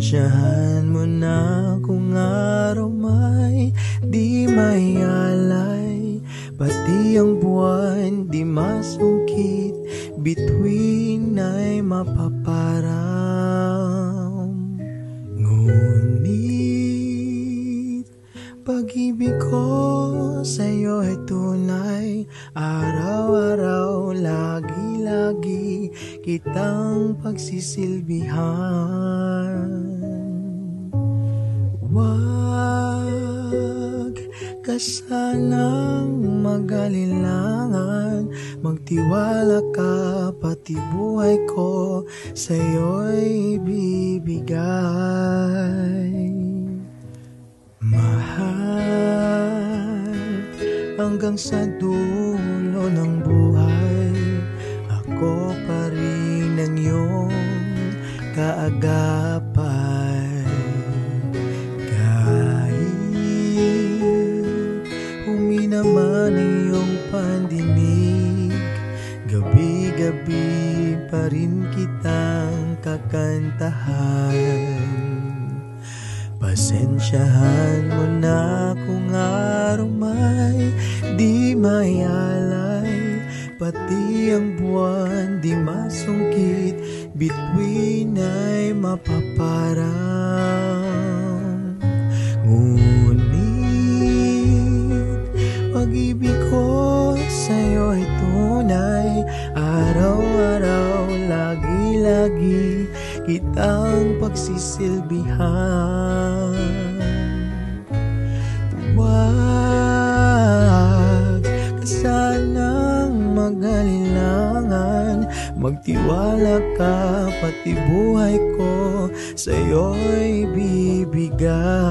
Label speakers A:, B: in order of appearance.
A: Pasensyahan mo na kung araw may di mayalay, pati ang buwan di masungkit, bituin ay mapaparam. Ngunit pag-ibig ko sa'yo ay tunay, araw-araw, lagi-lagi kitang pagsisilbihan. Wag ka sanang mag-alilangan, magtiwala ka, pati buhay ko sa'yo'y bibigay. Mahal, hanggang sa dulo ng buhay, ako pa rin ang iyong kaagapay. Kahit huminaman ang iyong pandinig, gabi-gabi pa rin kitang kakantahan. Pasensyahan mo na kung araw may di mayalay, pati ang buwan di masungkit, bituin ay mapaparam. Ngunit pag-ibig ko sa'yo ay tunay, araw-araw, lagi-lagi kitang pagsisilbihan. Wag ka sanang mag-alilangan, magtiwala ka, pati buhay ko sa'yo'y bibigay.